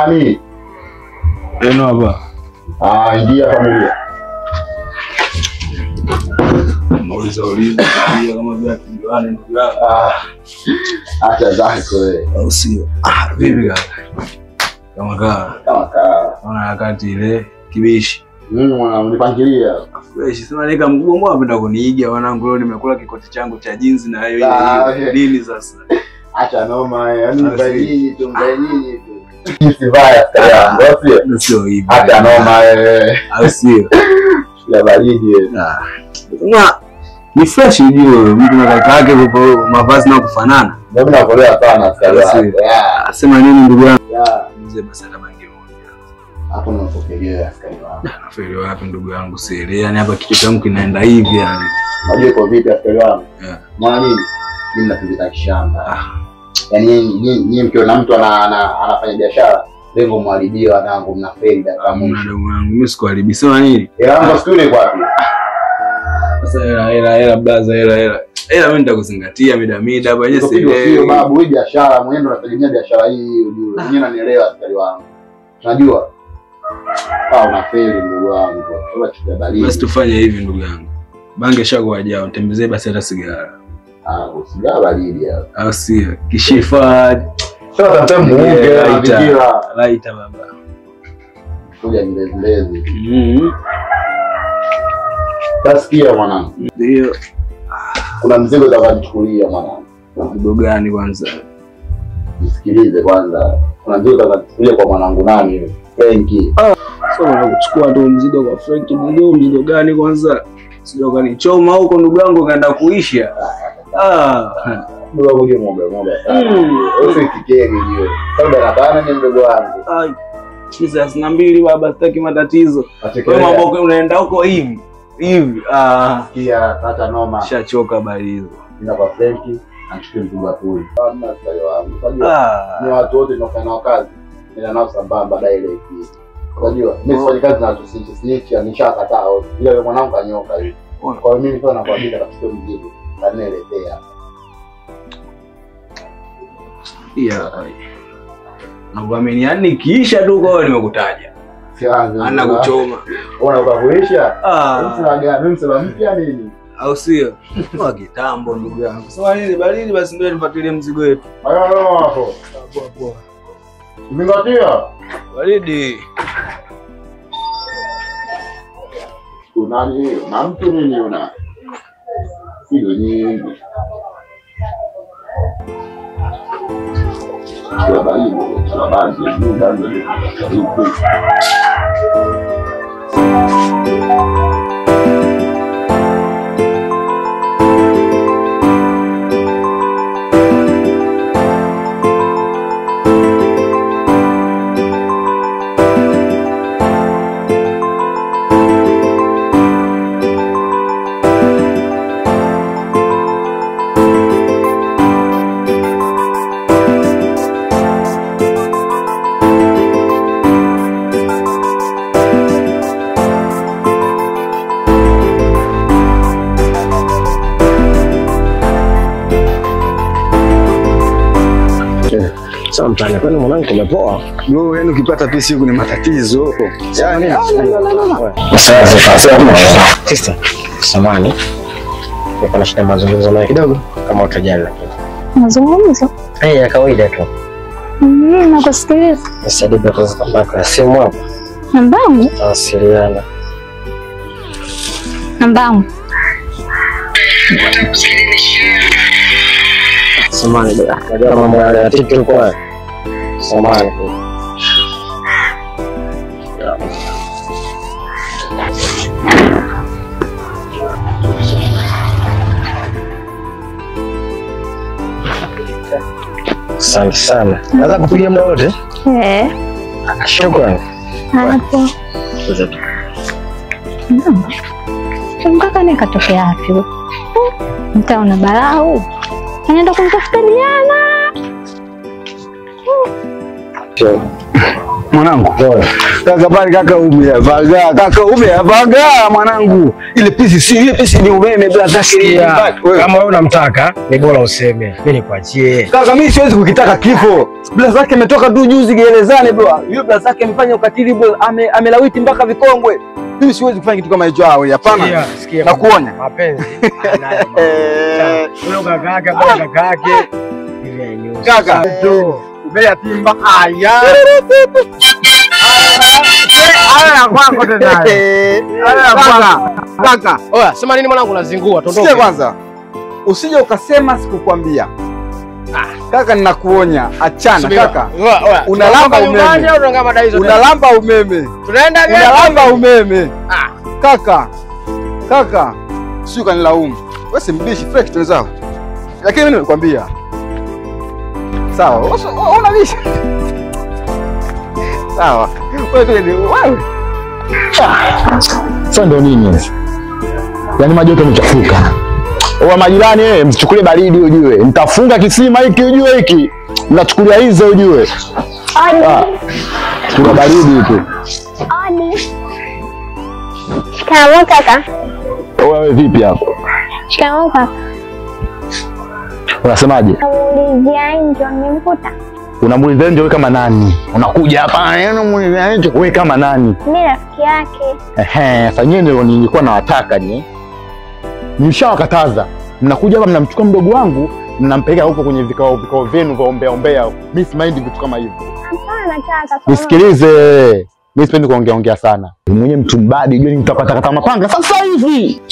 Nani? Neno hapa. Ingia pamoja. Nauliza kama vile tujuane ndugu yangu. Acha zako wewe. Au sio? Vipi kaka? Kama kaa. Naona wakati ile kibishi. Unanipangilia. Fresh, sema nika mkubwa mbona anapenda kuniiga wanangu, leo nimekula kikoti changu cha jinzi na hiyo nini sasa? Acha noma, yani mbailini tu. Sivaya sana. Sio hivi. Acha noma wewe. Au sio? Ya baridi wewe. Ni fresh ujue, mtu na kaka yake kwa mavazi na kufanana. Ndio nakolea sana sasa. Sema nini ndugu yangu? Mzee basi hata bangi moja. Hapo unapokelea askari wangu. Nafeli wapi ndugu yangu siri? Yaani hapa kichwa changu kinaenda hivi yani. Unajua iko vipi askari wangu? Maana nini? Mimi napita kishamba. Yaani nyinyi mkiona mtu anafanya biashara, lengo mharibia wanangu, mnafeli dakika moja. Ndugu yangu mimi sikuharibi. Sema nini? Yangu sikule kwa wapi? Sasa hela blaza hela. Mimi nitakuzingatia mida hapa yenyewe sio babu, hii biashara mwenendo unategemea biashara hii ujue. Mimi unanielewa askari wangu. Unajua? Unafeli ndugu wangu. Unachukua baridi. Basi tufanye hivi ndugu yangu. Bange shako ajao, tembezee basi hata sigara. Sigara baridi hapo. Au sio? Kishifa. Sasa tamu Laita baba. Kuja mbelezi. Tasikia mwanangu. Ndio. Kuna mzigo utakaochukulia mwanangu. Mzigo gani kwanza? Nisikilize kwanza. Kuna mzigo utakaochukulia kwa mwanangu nani? Franki. Sio unakuchukua tu mzigo kwa Franki. Mzigo gani kwanza? Sio kanichoma huko ndugu yangu kaenda kuisha. Ndugu wangu moga. Usifikiri hiyo. Sababu barabara ni ndugu wangu. Sasa 2 baba, sitaki matatizo. Wewe mambo unaenda huko hivi. Kia hata noma. Shachoka bali hizo. Nina kwa Franki, anachukua mzigo wa puli. Kama sio wangu. Ni watu wote tunafanya kazi. Nina nao sambamba direct. Unajua, mimi sifanye kazi na watu snitch, nishakataa. Ile mwanangu kanyoka hivi. Kwa mimi sasa nakwambia katika mzigo. Kaniletea. Nakuamini yani kiisha tu kwa nimekutaja. Ana kuchoma. Unakuisha? Mimi sema mpya nini? Au sio? Kwa kitambo ndugu yangu. Sasa nini baridi basi ndio nifuatilie mzigo wetu. Hapo. Poa. Zingatia. Baridi. Unani na mtu nini una? Hiyo nyingi. Sasa mtani kwani mwanangu umepoa? Wewe yani ukipata pesa siku ni matatizo. Yaani sister, samani. Niko na shida mazungumzo naye kidogo kama utajali lakini. Mazungumzo? Ya kawaida tu. Nakusikiliza. Nisaidie kwa simu hapo. Namba yangu? Tawasiliana. Namba yangu. Samani dada. Najua mambo ya TikTok kwa. Samani. Asante sana. Naweza kupigia muda wote? Shukrani. Hapo. Mkaka ni katokea wapi? Mtaona balau. Anaenda kumtafuta Diana. Mwanangu. Kaka bali kaka umevaga. Kaka umevaga mwanangu. Ile pisi ni umeme bila zake. Kama wewe unamtaka ni bora useme. Mimi nikuachie. Kaka mimi siwezi kukitaka kifo. Bila zake ametoka tu juzi gerezani bro. Yule bila zake amefanya ukatili bro. Amelawiti mpaka vikongwe. Mimi siwezi kufanya kitu kama hicho hao. Hapana. Na kuonya. Mapenzi. Wewe kaka bwana kaka. Kaka. Ubea timba haya. Haya kwako tena. Haya kaka. Oya, sema nini mwanangu unazingua tondoka. Sikia kwanza. Usije ukasema sikukwambia. Kaka ninakuonya, achana kaka. Unalamba umeme. Unalamba umeme. Tunaenda gani? Unalamba umeme. Kaka. Sio kanilaumu. Wewe si mbishi fresh tunzao. Lakini mimi nilikwambia. Sawa, unabishi. Sawa. Wewe. Sasa ndo nini? Yaani maji yote yamechafuka. Wa majirani msichukulie baridi ujue. Nitafunga kisima hiki ujue hiki. Mnachukulia hizo ujue. Kuna baridi tu. Shikamoo kaka. Wewe vipi hapo? Shikamoo kaka. Unasemaje? Namuulizia Angel nimkuta. Unamuulizia Angel kama nani? Unakuja hapa unamuulizia Angel wewe kama nani? Mimi rafiki yake. Fanyeni ndio nilikuwa nawataka ni. Nishawakataza. Mnakuja hapa mnamchukua mdogo wangu, mnampeleka huko kwenye vikao vyenu vya ombea. Mimi simaindi vitu kama hivyo. Hapana kaka. Nisikilize. Mimi sipendi kuongea sana. Mwenye mtu mbadi, je, nitakata mapanga sasa hivi.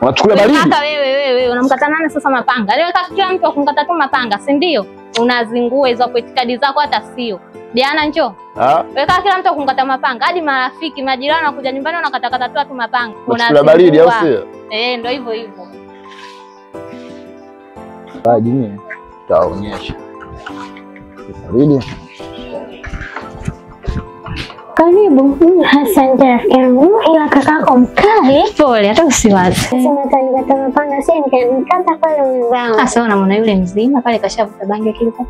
Unachukulia baridi? Kaka wewe unamkata nani sasa mapanga? Leo kila mtu akumkata tu mapanga, si ndio? Unazingua hizo itikadi zako hata sio. Diana njoo. Weka kila mtu akumkata mapanga, hadi marafiki, majirani wanakuja nyumbani wanakatakata tu mapanga. Unachukulia baridi au sio? Ndio hivyo. Baji ni taonyesha. Baridi. Karibu. Asante rafiki yangu. Ila kakako mkali. Pole, hata usiwaze. Sema kanikata mapanga sasa nikakata pale mwenzangu. Sasa unaona yule mzima pale kashavuta bangi kile pale.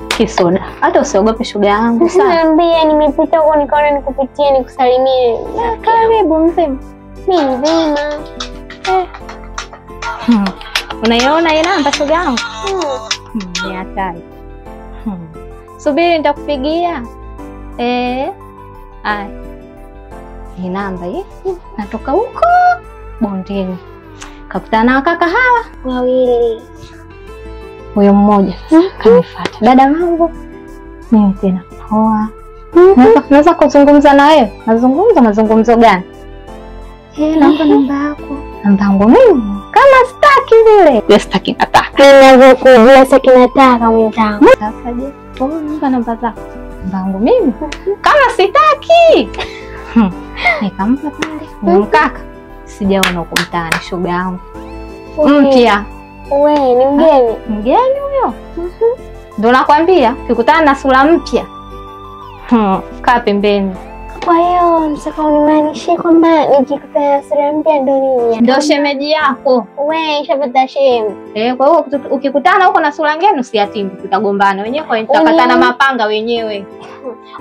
Kisoda. Hata usiogope shoga yangu sawa. Niambia nimepita huko nikaona nikupitie nikusalimie. Karibu mzima. Mimi mzima. Unaiona ile namba shoga yangu? Ni hatari. Subiri nitakupigia. Hii namba hii natoka huko bondeni. Kakutana na kaka hawa wawili. Huyo mmoja kanifuata. Dada mambo. Mimi tena poa. Naweza kuzungumza na wewe? Mazungumzo gani? Naomba namba yako. Namba yangu mimi. Kama sitaki vile. Wewe sitaki nataka. Ninavyokuja sitaki nataka mwenzangu. Sasa je, namba zako. Namba yangu mimi. Kama sitaki. Nikampa pale. Mkaka. Sijaona huko mtaani shoga yangu. Mpya. Wewe ni mgeni. Mgeni huyo? Ndio nakwambia, ukikutana na sura mpya. Kaa pembeni. Kwa hiyo msaka unimaanishe kwamba nikikutana na sura mpya ndio nini? Ndio shemeji yako. Wewe shapata shemu. Kwa hiyo ukikutana huko na sura ngeni usiatimbi, tutagombana wenyewe kwa tutakatana mapanga wenyewe.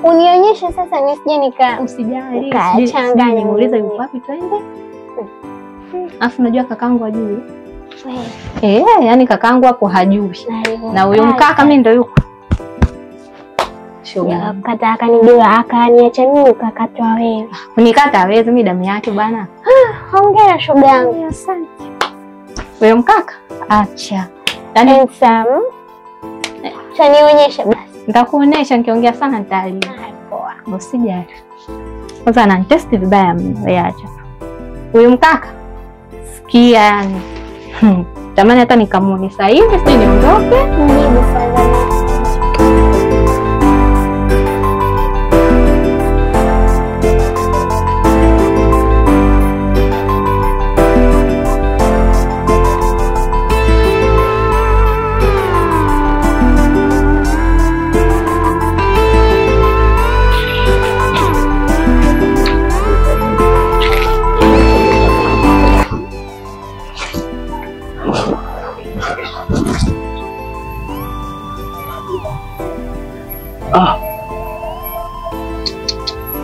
Unionyeshe sasa nisije nika usijali. Changanya muulize yuko wapi twende. Afu unajua kakangu hajui. Yani kakangu hapo hajui. Na huyo mkaka mimi ndio yuko. Shoga. Kata akanijua akaniacha mimi ukakatwa wewe. Unikata hawezi mimi damu yake bwana. Hongera shoga yangu. Asante. Wewe mkaka? Acha. Yaani handsome. Chanionyesha basi. Nitakuonesha nikiongea sana nitalia. Poa. Usijali. Kwanza ananitest vibaya mimi, acha. Huyo mkaka? Sikia yani. Tamani hata nikamuone sasa hivi sisi niondoke. Mimi sana.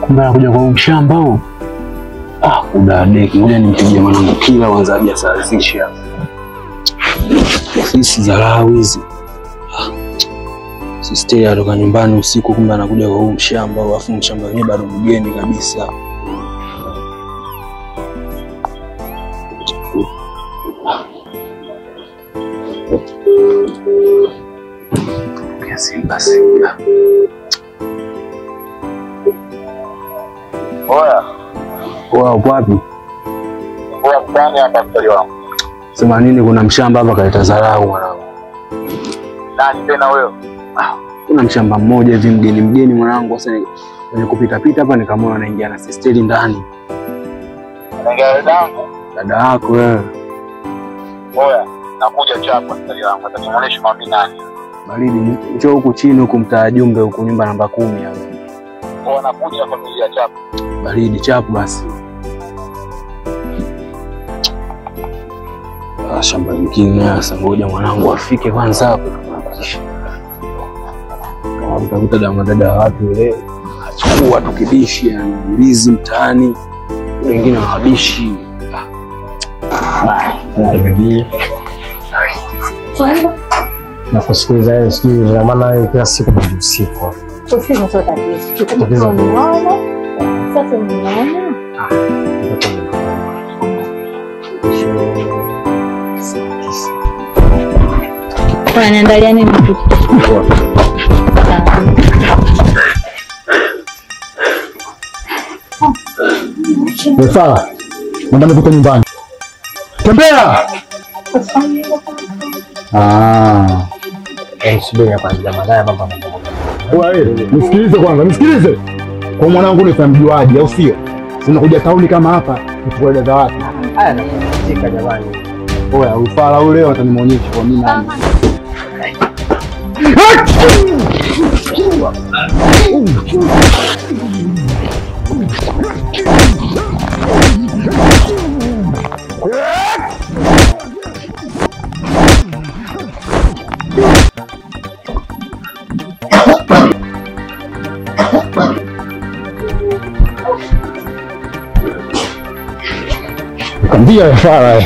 Kumbe anakuja kwa mshamba huo. Udadeki, ngoja nimpigie mwanangu kila kwanza aje asazishe hapa. Sisi dharau hizi. Sister atoka nyumbani usiku kumbe anakuja kwa mshamba, alafu mshamba wenyewe bado mgeni kabisa. Kiasi basi. Oya, upo wapi? Kwa mtani hapa mtali wangu. Sema nini, kuna mshamba hapa kaleta dharau mwanangu. Nani tena wewe? Kuna mshamba mmoja hivi mgeni mwanangu, sasa kwenye kupita hapa nikamwona anaingia na sisteri ndani. Anaingia dadangu? Dada yako wewe. Oya, nakuja chapa mtali wangu. Atanionyesha mami nani. Baridi, njoo huku chini huku mtaa Jumbe huku nyumba namba 10 hapo. Oya, nakuja familia chapa. Baridi chapu basi. Shamba lingine sasa, ngoja mwanangu afike kwanza hapo. Kama utakuta dada watu ile achukua tukibishi ndizi mtaani, wengine wabishi. Bye. Na kusikiliza yeye sijui na maana yeye kila siku ndio usiku. Usiku sio tatizo. Unaona? Sasa unaona? Kwa niandalia nini kitu? Sawa. Mwandame kutoka nyumbani. Tembea. Subiri kwanza madaya baba. Wewe, nisikilize kwanza, nisikilize. Kwa mwanangu ni famjuaji au sio? Unakuja tauni kama hapa, kuchukua dada wake. Haya nasikika jamani. Oya, ufala ule watanimuonyesha kwa mimi nani. Ndio yafaa.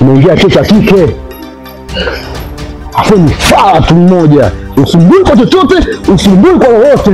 Unaingia kesha kike. Afu ni faa tu mmoja. Usumbui kwa chochote, usumbui kwa lolote.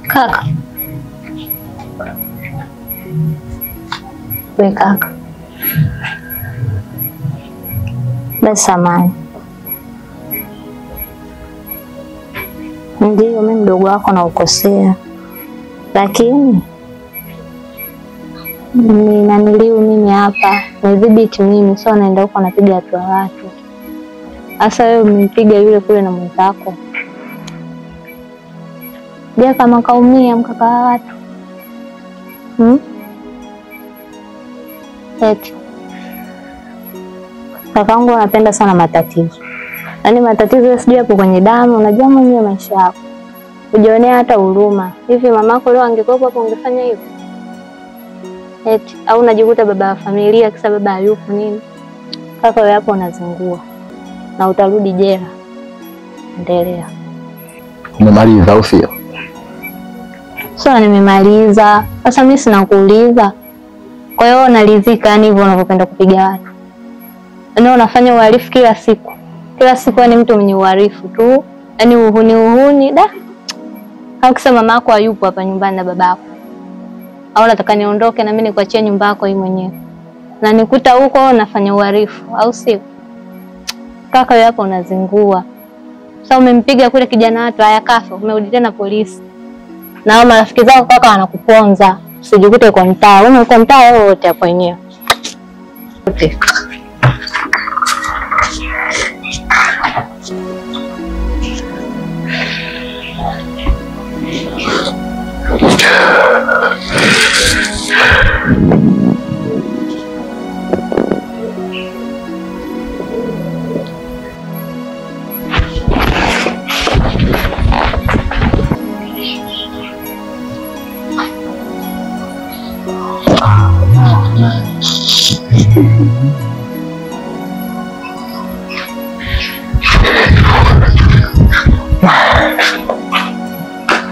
Kaka. We kaka. Basi samahani. Ndiyo mimi mdogo wako na ukosea. Lakini naniliu mimi hapa, nadhibiti mimi, sio naenda huko napiga watu wa watu. Asa wewe umempiga yule kule na mwenzako. Je, kama kaumia mkaka wa watu? Eti. Kakangu anapenda sana matatizo. Yaani matatizo sijui hapo kwenye damu, unajua mwenyewe maisha yako. Ujionea hata huruma. Hivi mamako leo angekuwa hapo ungefanya hivyo? Eti au unajikuta baba wa familia kisa baba hayupo nini? Kaka wewe hapo unazingua. Na utarudi jela. Endelea. Umemaliza au sio? Sio nimemaliza. Sasa mimi sina kuuliza. Kwa hiyo unalizika yani hivyo unavyopenda kupiga watu. Yaani unafanya uhalifu kila siku. Kila siku ni mtu mwenye uhalifu tu. Yaani uhuni da. Au kisa mamako hayupo hapa nyumbani na babako. Au nataka niondoke na mimi nikuachie nyumba yako hii mwenyewe. Na nikuta huko nafanya uhalifu au sio? Kaka wewe hapo unazingua. Sasa umempiga kule kijana watu haya kafa, umerudi tena polisi. Na hao marafiki zako kaka wanakuponza. Usijikute kwa mtaa. Wewe uko mtaa wote hapo wenyewe. Okay.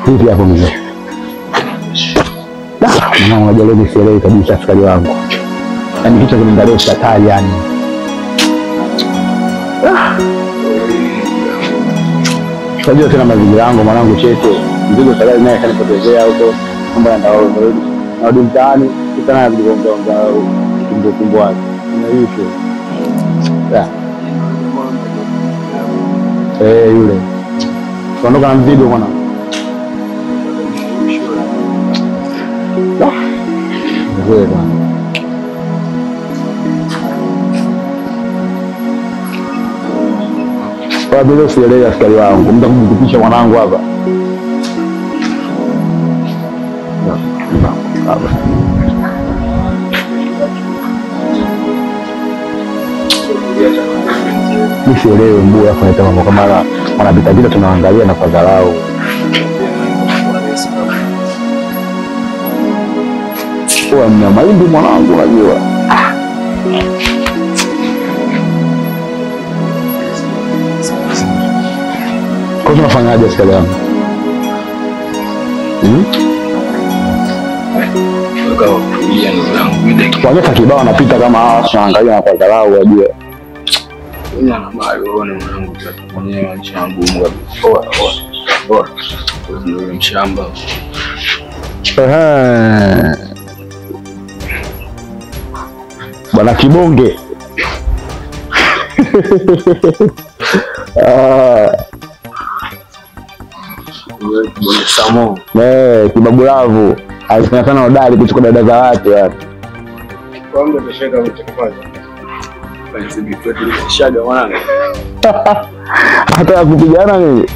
Hivi hapo mzee. Mama unajua leo sielewi kabisa askari wangu. Yaani kitu kinaendelea hatari yani. Unajua tena mazingira yangu mwanangu Chete. Mzigo salari naye kanipotezea huko. Kwamba ndarudi. Narudi mtaani, kitana kugonga kimbo wake. Na hiyo. Yule. Tuondoka na mzigo mwanangu. Wewe bwana. Kwa bila sielewi askari wangu, mtaka kumkupisha mwanangu hapa. Hapa. Nisielewe mbua hapa kama kama wanapita vile tunaangalia na kwa dharau. Kwa mna mahindi mwanangu unajua. Kwa tunafanyaje askari wangu? Wanyeka kibao anapita kama tunaangalia na kwa dharau wajue. Ina na mali uone mwanangu mwenyewe changu mungu. Bora. Ndio mshamba. Bwana Kibonge. Samo. Kibabulavu. Alifanya sana hodari kuchukua dada za watu hapa. Kwanza tashaka mtakafanya. Basi bitu tulishaga mwanangu. Hata kupigana nini?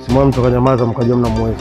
Simama mtu kanyamaza mkajua mnamweza.